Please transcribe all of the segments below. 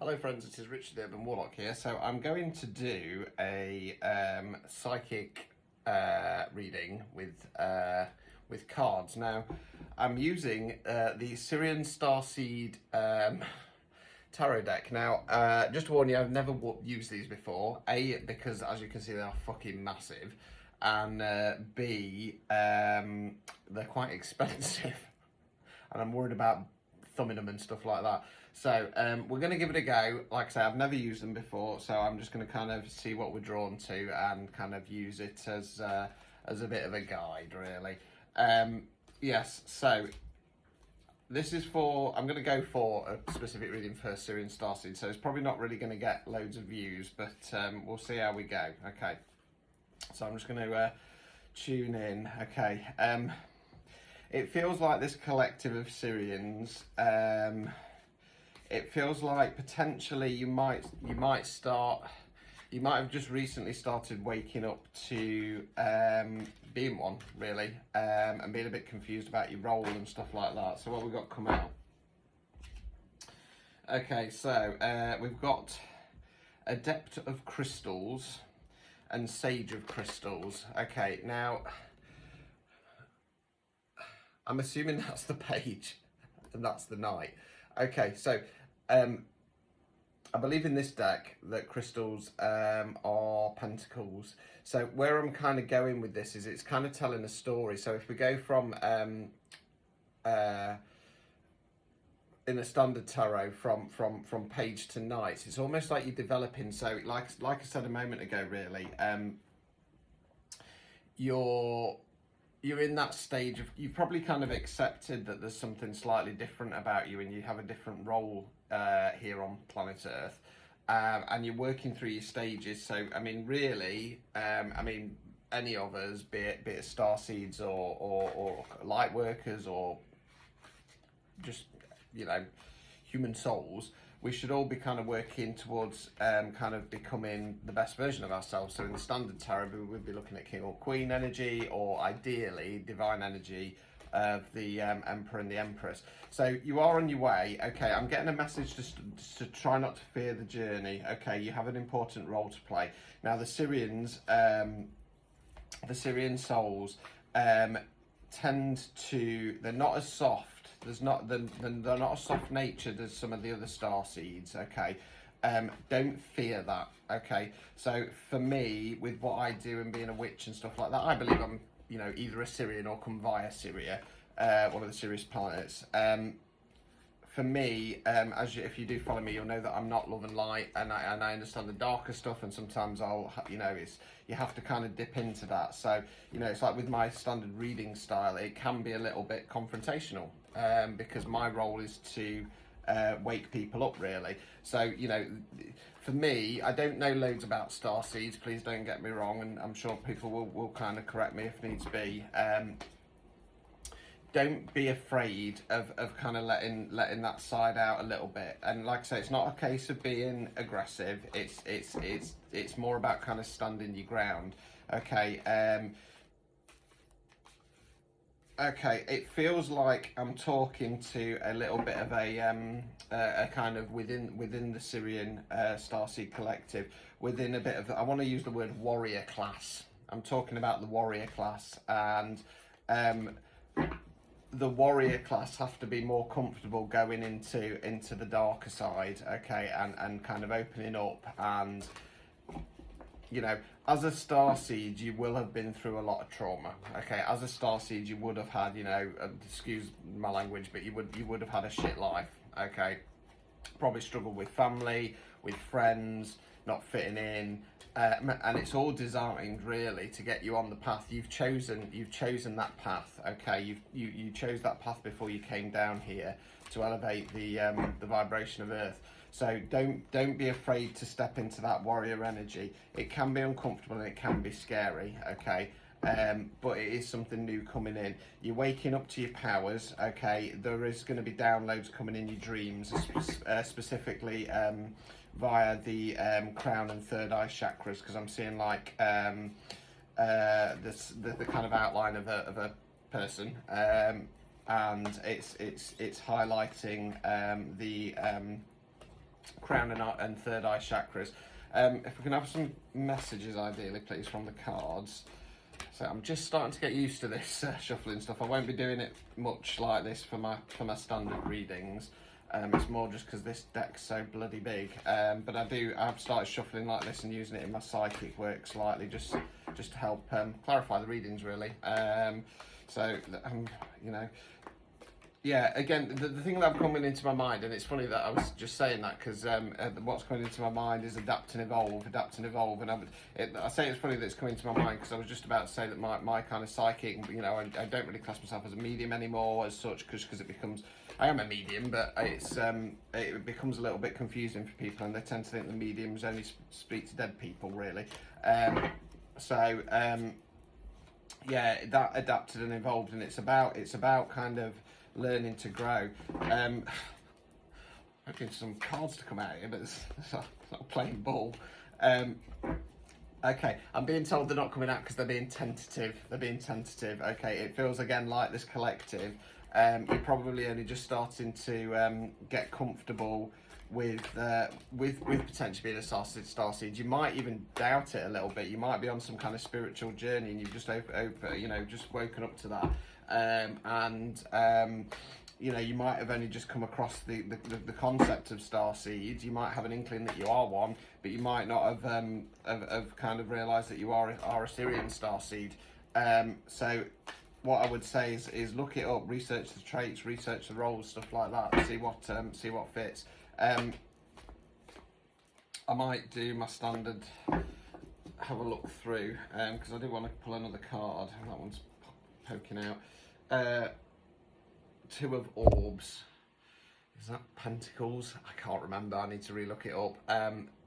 Hello friends, it is Richard the Urban Warlock here. So I'm going to do a psychic reading with cards. Now I'm using the Sirian Starseed tarot deck. Now just to warn you, I've never used these before. A, because as you can see they are fucking massive, and B, they're quite expensive and I'm worried about thumbing them and stuff like that. So we're going to give it a go. Like I say, I've never used them before, so I'm just going to kind of see what we're drawn to and kind of use it as a bit of a guide, really. Yes, so this is for, I'm going to go for a specific reading for Sirian Starseed, so it's probably not really going to get loads of views, but we'll see how we go. Okay, so I'm just going to tune in. Okay, it feels like this collective of Sirians, it feels like potentially you might have just recently started waking up to being one, really, and being a bit confused about your role and stuff like that. So what we've got come out. Okay, so we've got Adept of Crystals and Sage of Crystals. Okay, now I'm assuming that's the page and that's the knight. Okay, so I believe in this deck that crystals are pentacles. So where I'm kind of going with this is it's kind of telling a story. So if we go from in a standard tarot from page to knight, it's almost like you're developing. So like I said a moment ago, really, you're in that stage of, you've probably kind of accepted that there's something slightly different about you and you have a different role here on planet Earth, and you're working through your stages. So I mean, really, any of us, be it starseeds or light workers or just, you know, human souls, we should all be kind of working towards kind of becoming the best version of ourselves. So in the standard tarot, we would be looking at King or Queen energy, or ideally divine energy of the Emperor and the Empress. So you are on your way. Okay, I'm getting a message to try not to fear the journey. Okay, you have an important role to play. Now the Sirian souls tend to, they're not as soft. They're not a soft natured as some of the other star seeds. Okay, don't fear that. Okay, so for me, with what I do and being a witch and stuff like that, I believe I'm, you know, either a Sirian or come via Syria, one of the Sirius planets. For me, if you do follow me, you'll know that I'm not love and light, and I understand the darker stuff, and sometimes I'll, you know, you have to kind of dip into that. So, you know, it's like with my standard reading style, it can be a little bit confrontational, because my role is to wake people up, really. So, you know, for me, I don't know loads about star seeds, please don't get me wrong, and I'm sure people will kind of correct me if needs be. Don't be afraid of kind of letting that side out a little bit. And like I say, it's not a case of being aggressive. It's more about kind of standing your ground. Okay. Okay, it feels like I'm talking to a little bit of a kind of within the Sirian Starseed collective, within a bit of, I want to use the word warrior class. I'm talking about the warrior class, and the warrior class have to be more comfortable going into the darker side, okay, and kind of opening up. And, you know, as a starseed, you will have been through a lot of trauma. Okay, as a starseed, you would have had, you know, excuse my language, but you would have had a shit life. Okay, probably struggled with family, with friends, not fitting in, and it's all designed really to get you on the path you've chosen. You've chosen that path. Okay, you chose that path before you came down here to elevate the vibration of Earth. So don't be afraid to step into that warrior energy. It can be uncomfortable and it can be scary. Okay. But it is something new coming in. You're waking up to your powers. Okay, there is going to be downloads coming in your dreams, specifically via the crown and third eye chakras, because I'm seeing like the kind of outline of a person, and it's highlighting crown and third eye chakras. If we can have some messages, ideally, please, from the cards. So I'm just starting to get used to this shuffling stuff. I won't be doing it much like this for my standard readings. It's more just because this deck's so bloody big. But I've started shuffling like this and using it in my psychic work slightly, just to help clarify the readings, really. You know. Yeah, again, the thing that's coming into my mind, and it's funny that I was just saying that because what's coming into my mind is adapt and evolve, and I say it's funny that it's coming into my mind because I was just about to say that my kind of psychic, you know, I don't really class myself as a medium anymore as such because it becomes, I am a medium, but it becomes a little bit confusing for people, and they tend to think the mediums only speak to dead people, really. Yeah, that adapted and evolved, and it's about kind of learning to grow. Hoping some cards to come out here, but it's not playing ball. Okay, I'm being told they're not coming out because they're being tentative. Okay, it feels again like this collective. You're probably only just starting to get comfortable with potentially being a starseed. You might even doubt it a little bit. You might be on some kind of spiritual journey, and you've just just woken up to that. You know, you might have only just come across the concept of starseed. You might have an inkling that you are one, but you might not have kind of realised that you are a Sirian starseed. So what I would say is look it up, research the traits, research the roles, stuff like that. See what fits. I might do my standard, have a look through, because I do want to pull another card. That one's poking out. Two of Orbs. Is that Pentacles? I can't remember. I need to relook it up.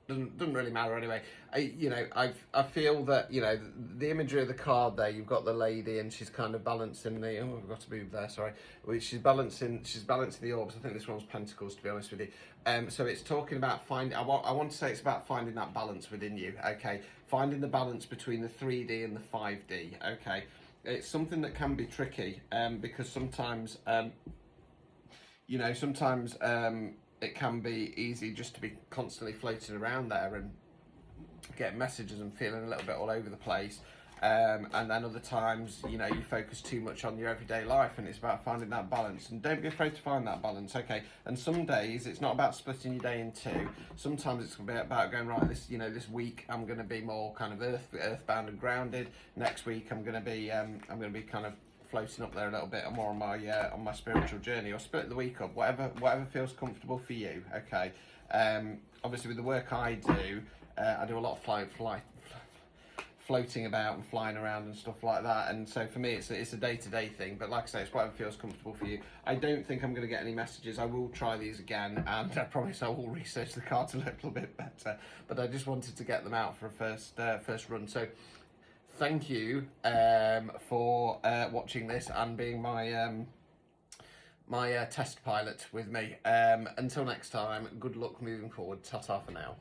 Doesn't really matter anyway. I feel that, you know, the imagery of the card there, you've got the lady and she's kind of balancing the, oh, I've got to move there, sorry. She's balancing the orbs. I think this one's Pentacles, to be honest with you. So it's talking about finding, I want to say it's about finding that balance within you, okay? Finding the balance between the 3D and the 5D, okay? It's something that can be tricky, because sometimes, it can be easy just to be constantly floating around there and get messages and feeling a little bit all over the place. And then other times, you know, you focus too much on your everyday life, and it's about finding that balance. And don't be afraid to find that balance, okay? And some days it's not about splitting your day in two. Sometimes it's about going, right, this week I'm going to be more kind of earthbound and grounded. Next week I'm going to be kind of floating up there a little bit, and more on my spiritual journey, or split the week up, whatever feels comfortable for you, okay? Obviously with the work I do a lot of floating about and flying around and stuff like that, and so for me it's a day-to-day thing, but like I say, it's whatever feels comfortable for you. I don't think I'm going to get any messages. I will try these again, and I promise I will research the cards a little bit better, but I just wanted to get them out for a first run. So thank you for watching this and being my test pilot with me. Until next time, good luck moving forward. Ta-ta for now.